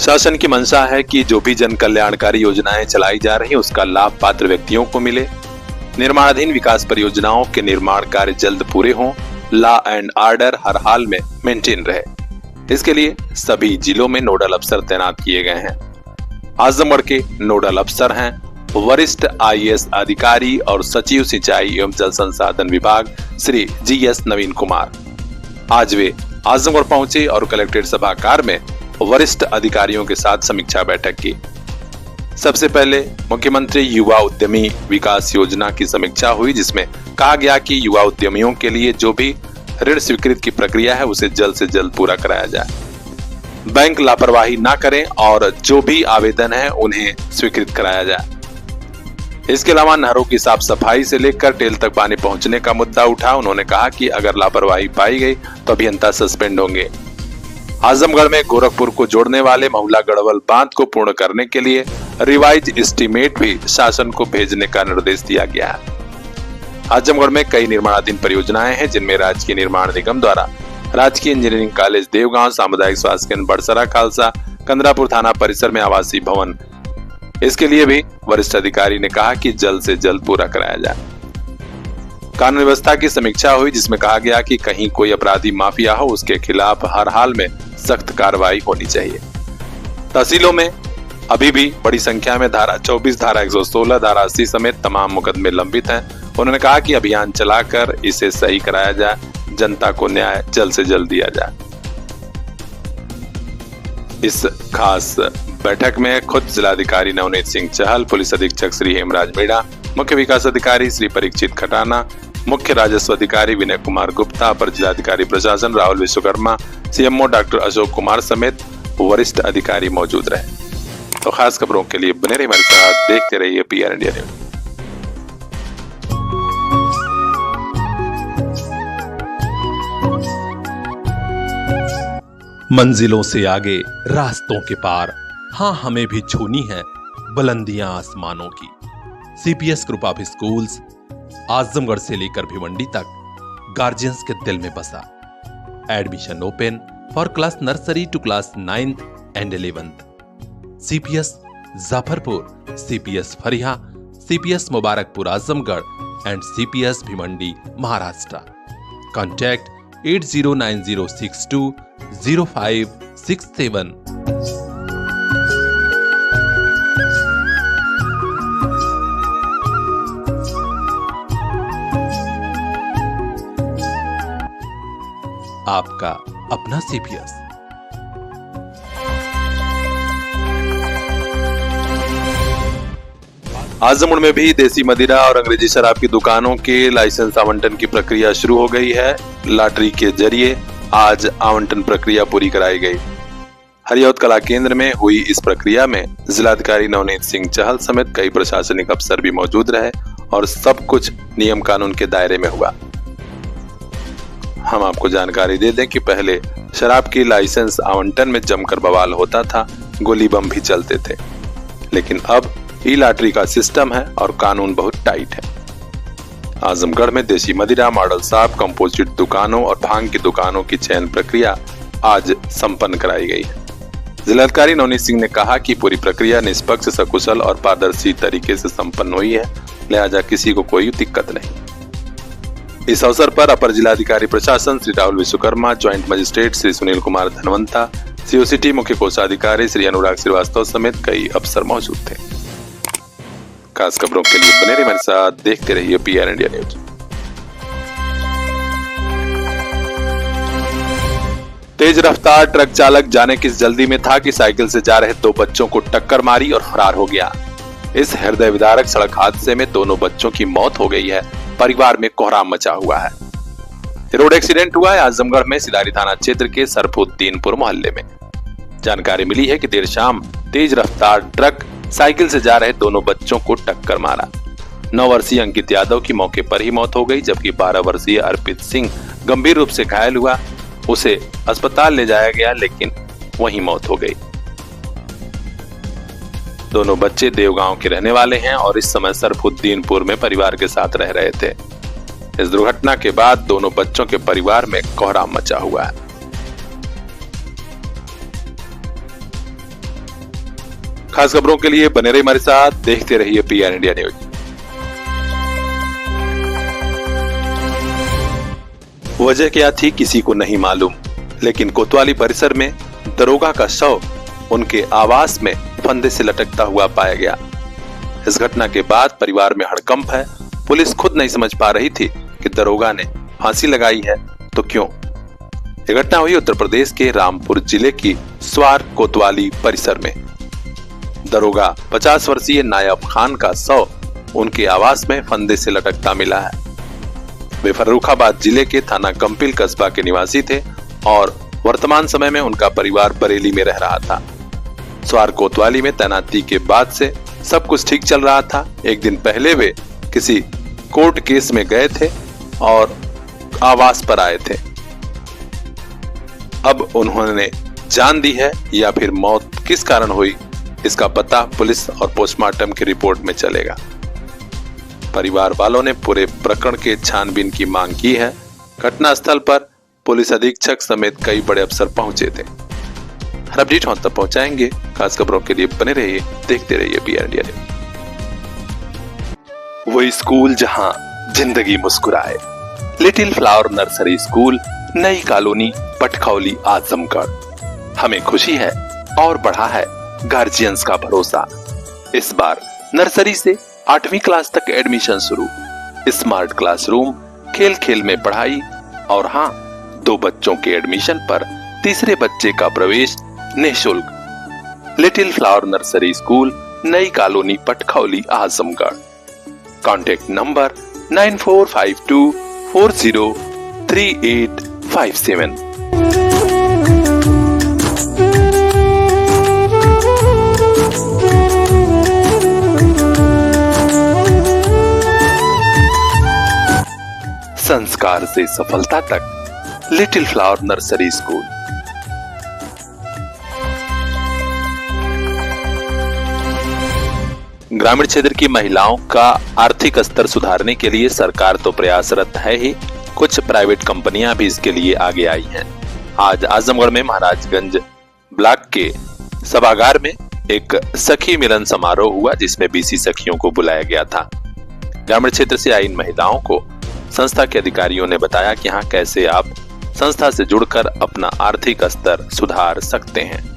शासन की मंशा है कि जो भी जन कल्याणकारी योजनाएं चलाई जा रही उसका लाभ पात्र व्यक्तियों को मिले। निर्माणाधीन विकास परियोजनाओं के निर्माण कार्य जल्द पूरे हों, लॉ एंड ऑर्डर हर हाल में मेंटेन रहे। इसके लिए सभी जिलों में नोडल अफसर तैनात किए गए हैं। आजमगढ़ के नोडल अफसर हैं वरिष्ठ आईएएस अधिकारी और सचिव सिंचाई एवं जल संसाधन विभाग श्री जीएस नवीन कुमार। आज वे आजमगढ़ पहुंचे और कलेक्ट्रेट सभागार में वरिष्ठ अधिकारियों के साथ समीक्षा बैठक की। सबसे पहले मुख्यमंत्री युवा उद्यमी विकास योजना की समीक्षा हुई, जिसमें कहा गया कि युवा उद्यमियों के लिए जो भी ऋण स्वीकृत की प्रक्रिया है उसे जल्द से जल्द पूरा कराया जाए। बैंक लापरवाही ना करें और जो भी आवेदन है उन्हें स्वीकृत कराया जाए। इसके अलावा नहरों की साफ सफाई से लेकर टेल तक पानी पहुंचने का मुद्दा उठा। उन्होंने कहा कि अगर लापरवाही पाई गई तो अभियंता सस्पेंड होंगे। आजमगढ़ में गोरखपुर को जोड़ने वाले महुला गढ़वाल बांध को पूर्ण करने के लिए रिवाइज एस्टीमेट भी शासन को भेजने का निर्देश दिया गया है। आजमगढ़ में कई निर्माणाधीन परियोजनाएं हैं, जिनमें राजकीय निर्माण निगम द्वारा राजकीय इंजीनियरिंग कॉलेज देवगांव, सामुदायिक स्वास्थ्य केंद्र बड़सरा खालसा, कंदरापुर थाना परिसर में आवासीय भवन, इसके लिए भी वरिष्ठ अधिकारी ने कहा कि जल्द से जल्द पूरा कराया जाए। कानून व्यवस्था की समीक्षा हुई, जिसमें कहा गया कि कहीं कोई अपराधी माफिया हो उसके खिलाफ हर हाल में सख्त कार्रवाई होनी चाहिए। तहसीलों में अभी भी बड़ी संख्या में धारा 24, धारा 116, धारा 80 समेत तमाम मुकदमे लंबित हैं। उन्होंने कहा कि अभियान चलाकर इसे सही कराया जाए, जनता को न्याय जल्द से जल्द दिया जाए। इस खास बैठक में खुद जिलाधिकारी नवनीत सिंह चहल, पुलिस अधीक्षक श्री हेमराज मीणा, मुख्य विकास अधिकारी श्री परीक्षित खटाना, मुख्य राजस्व अधिकारी विनय कुमार गुप्ता, अपर जिलाधिकारी प्रशासन राहुल विश्वकर्मा, सीएमओ डॉक्टर अशोक कुमार समेत वरिष्ठ अधिकारी मौजूद रहे। तो खास खबरों के लिए बने रहिए हमारे साथ, देखते रहिए पीआर इंडिया न्यूज। मंजिलों से आगे रास्तों के पार, हाँ हमें भी छूनी है बुलंदियां आसमानों की। CPS group of schools Azamgarh से लेकर भिवंडी तक गार्जियंस के दिल में बसा। Admission open for class nursery to class 9th and 11th। CPS Jafarpur, CPS Phariya, CPS Mubarakpur Azamgarh and CPS Bhiwandi Maharashtra. Contact 8090620567। आपका अपना सीपीएस। आजमगढ़ में भी देसी मदिरा और अंग्रेजी शराब की दुकानों के लाइसेंस आवंटन की प्रक्रिया शुरू हो गई है। लॉटरी के जरिए आज आवंटन प्रक्रिया पूरी कराई गई। हरियौत कला केंद्र में हुई इस प्रक्रिया में जिलाधिकारी नवनीत सिंह चहल समेत कई प्रशासनिक अफसर भी मौजूद रहे और सब कुछ नियम कानून के दायरे में हुआ। हम आपको जानकारी दे दें कि पहले शराब की लाइसेंस आवंटन में जमकर बवाल होता था, गोली बम भी चलते थे, लेकिन अब ई लॉटरी का सिस्टम है और कानून बहुत टाइट है। आजमगढ़ में देसी मदिरा, मॉडल शॉप, कंपोजिट दुकानों और भांग की दुकानों की चयन प्रक्रिया आज संपन्न कराई गई है। जिलाधिकारी नवनीत सिंह ने कहा कि पूरी प्रक्रिया निष्पक्ष, सकुशल और पारदर्शी तरीके से संपन्न हुई है, लिहाजा किसी को कोई दिक्कत नहीं। इस अवसर पर अपर जिलाधिकारी प्रशासन Shri Rahul Vishwakarma, joint magistrate Shri Sunil Kumar धनवंता, COCT मुख्य कोषाधिकारी श्री अनुराग श्रीवास्तव समेत कई अफसर मौजूद थे। खास खबरों के लिए बने रहिए हमारे साथ, देखते रहिए पीआर इंडिया न्यूज। तेज रफ्तार ट्रक चालक जाने किस जल्दी में था कि साइकिल से जा रहे 2 बच्चों को टक्कर मारी और फरार हो गया। इस हृदय विदारक सड़क हादसे में दोनों बच्चों की मौत हो गई है। परिवार में कोहराम मचा हुआ है। रोड एक्सीडेंट हुआ है आजमगढ़ में सिदारी थाना क्षेत्र के सरफुद्दीनपुर मोहल्ले में। जानकारी मिली है कि देर शाम तेज रफ्तार ट्रक साइकिल से जा रहे दोनों बच्चों को टक्कर मारा। 9 वर्षीय अंकित यादव की मौके पर ही मौत हो गई, जबकि 12 वर्षीय अर्पित सिंह गंभीर रूप से घायल हुआ। उसे अस्पताल ले जाया गया, लेकिन वहीं मौत हो गई। दोनों बच्चे देवगांव के रहने वाले हैं और इस समय सरफुद्दीनपुर में परिवार के साथ रह रहे थे। इस दुर्घटना के बाद दोनों बच्चों के परिवार में कोहराम मचा हुआ है। खास खबरों के लिए बने रहिए हमारे साथ, देखते रहिए PR इंडिया न्यूज। वजह क्या थी किसी को नहीं मालूम, लेकिन कोतवाली परिसर में दरोगा का शव उनके आवास में फंदे से लटकता हुआ पाया गया। इस घटना के बाद परिवार में हड़कंप है। पुलिस खुद नहीं समझ पा रही थी कि दरोगा ने फांसी लगाई है तो क्यों। यह घटना हुई उत्तर प्रदेश के रामपुर जिले की स्वार कोतवाली परिसर में। दरोगा 50 वर्षीय नायब खान का शव उनके आवास में फंदे से लटकता मिला है। वे फर्रुखाबाद जिले के थाना कंपिल कस्बा के निवासी थे और वर्तमान समय में उनका परिवार बरेली में रह रहा था। स्वार कोतवाली में तैनाती के बाद से सब कुछ ठीक चल रहा था। एक दिन पहले वे किसी कोर्ट केस में गए थे और आवास पर आए थे। अब उन्होंने जान दी है या फिर मौत किस कारण हुई, इसका पता पुलिस और पोस्टमार्टम की रिपोर्ट में चलेगा। परिवार वालों ने पूरे प्रकरण के छानबीन की मांग की है। घटनास्थल पर पुलिस अधीक्षक समेत कई बड़े अफसर पहुंचे थे। हर अपडेट हम तक पहुंचाएंगे। खास खबरों के लिए बने रहिए, देखते रहिए PR इंडिया न्यूज। वो स्कूल जहां जिंदगी मुस्कुराए, लिटिल फ्लावर नर्सरी स्कूल, नई कॉलोनी, पटखौली, आजमगढ़। हमें खुशी है और बढ़ा है गार्जियंस का भरोसा। इस बार नर्सरी से 8वीं क्लास तक एडमिशन शुरू। स्मार्ट क्लासरूम, खेल खेल में पढ़ाई और हाँ, 2 बच्चों के एडमिशन पर तीसरे बच्चे का प्रवेश निःशुल्क। लिटिल फ्लावर नर्सरी स्कूल, नई colony, Patkhauli, Azamgarh. Contact number 9452403857। संस्कार से सफलता तक, लिटिल फ्लावर नर्सरी स्कूल। ग्रामीण क्षेत्र की महिलाओं का आर्थिक स्तर सुधारने के लिए सरकार तो प्रयासरत है ही, कुछ प्राइवेट कंपनियां भी इसके लिए आगे आई हैं। आज आजमगढ़ में महाराजगंज ब्लॉक के सभागार में एक सखी मिलन समारोह हुआ, जिसमें BC सखियों को बुलाया गया था। ग्रामीण क्षेत्र से आई इन महिलाओं को संस्था के अधिकारियों ने बताया कि हाँ, कैसे आप संस्था से जुड़कर अपना आर्थिक स्तर सुधार सकते हैं।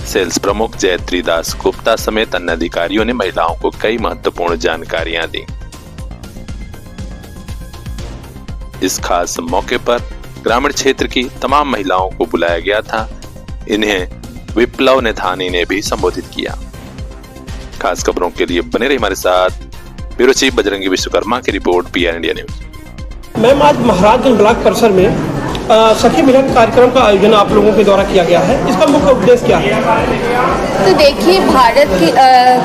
सेल्स प्रमुख जयत्री दास गुप्ता समेत अन्य अधिकारियों ने महिलाओं को कई महत्वपूर्ण जानकारियां दी। इस खास मौके पर ग्रामीण क्षेत्र की तमाम महिलाओं को बुलाया गया था। इन्हें विप्लव नेथानी ने भी संबोधित किया। खास खबरों के लिए बने रहिए हमारे साथ। ब्यूरो चीफ बजरंगी विश्वकर्मा की report, PR India news. Ma'am, आज महाराजगंज ब्लॉक परिसर में सखी मिलन कार्यक्रम का आयोजन आप लोगों के द्वारा किया गया है। इसका मुख्य उद्देश्य क्या है? तो देखिए, भारत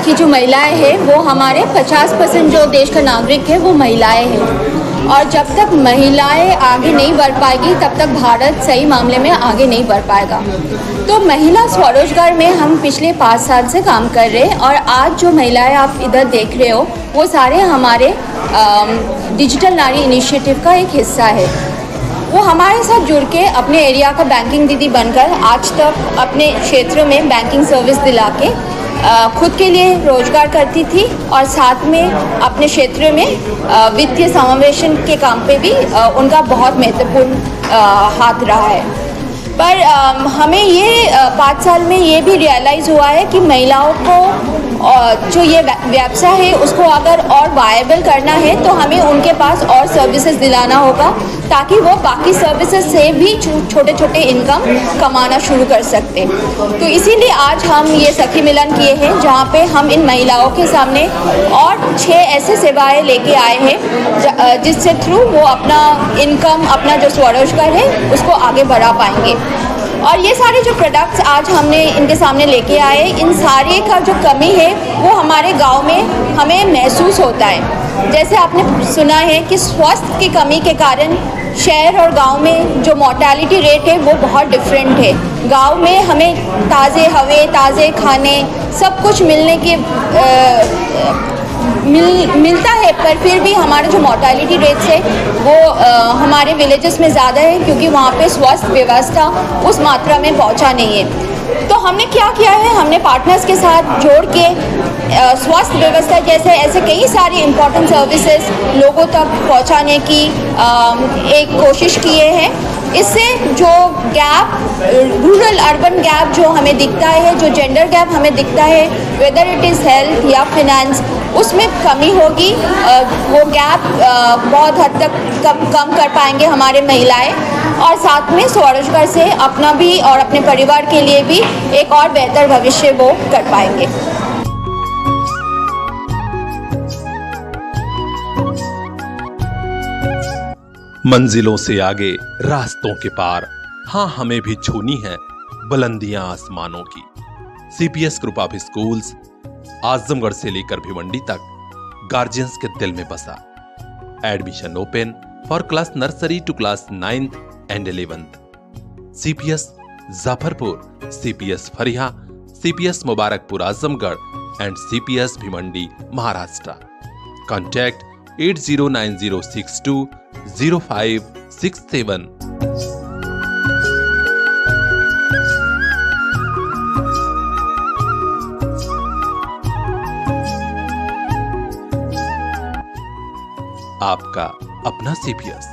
की जो महिलाएं हैं वो हमारे 50% जो देश का नागरिक है वो महिलाएं हैं, और जब तक महिलाएं आगे नहीं बढ़ पाएगी तब तक भारत सही मामले में आगे नहीं बढ़ पाएगा। तो महिला स्वरोजगार में हम पिछले 5 साल से काम कर रहे हैं, और आज जो महिलाएं आप इधर देख रहे हो वो सारे हमारे डिजिटल नारी इनिशिएटिव का एक हिस्सा है। वो हमारे साथ जुड़ के अपने एरिया का बैंकिंग दीदी बनकर आज तक अपने क्षेत्र में बैंकिंग सर्विस दिला के खुद के लिए रोजगार करती थी, और साथ में अपने क्षेत्र में वित्तीय समावेशन के काम पे भी उनका बहुत महत्वपूर्ण हाथ रहा है। पर हमें ये 5 साल में ये भी रियलाइज़ हुआ है कि महिलाओं को जो ये व्यवसाय है उसको अगर और वायबल करना है तो हमें उनके पास और सर्विसेज दिलाना होगा, ताकि वो बाकी सर्विसेज से भी छोटे छोटे इनकम कमाना शुरू कर सकते। तो इसीलिए आज हम ये सखी मिलन किए हैं, जहाँ पे हम इन महिलाओं के सामने और 6 ऐसे सेवाएं लेके आए हैं जिससे थ्रू वो अपना इनकम, अपना जो स्वरोजगार है उसको आगे बढ़ा पाएंगे। और ये सारे जो प्रोडक्ट्स आज हमने इनके सामने लेके आए, इन सारे का जो कमी है वो हमारे गांव में हमें महसूस होता है। जैसे आपने सुना है कि स्वास्थ्य की कमी के कारण शहर और गांव में जो मोर्टेलिटी रेट है वो बहुत डिफरेंट है। गांव में हमें ताज़े हवे, ताज़े खाने सब कुछ मिलने के मिलता है, पर फिर भी हमारे जो मोर्टेलिटी रेट्स है वो हमारे विलेजेस में ज़्यादा है, क्योंकि वहाँ पे स्वास्थ्य व्यवस्था उस मात्रा में पहुँचा नहीं है। तो हमने क्या किया है, हमने पार्टनर्स के साथ जोड़ के स्वास्थ्य व्यवस्था जैसे ऐसे कई सारी इम्पोर्टेंट सर्विसेज लोगों तक पहुंचाने की एक कोशिश किए हैं। इससे जो गैप, रूरल अर्बन गैप जो हमें दिखता है, जो जेंडर गैप हमें दिखता है, वेदर इट इज़ हेल्थ या फिनेंस, उसमें कमी होगी। वो गैप बहुत हद तक कम कर पाएंगे हमारे महिलाएं, और साथ में स्वरोजगार से अपना भी और अपने परिवार के लिए भी एक और बेहतर भविष्य वो कर पाएंगे। मंजिलों से आगे रास्तों के पार, हाँ हमें भी छूनी है बुलंदियां आसमानों की। CPS group of schools Azamgarh से लेकर भिवंडी तक गार्जियंस के दिल में बसा। Admission open for class nursery to class 9th and 11th। CPS Jafarpur, CPS Phariya, CPS Mubarakpur Azamgarh and CPS Bhiwandi Maharashtra. Contact 8090620567। आपका अपना सीपीएस।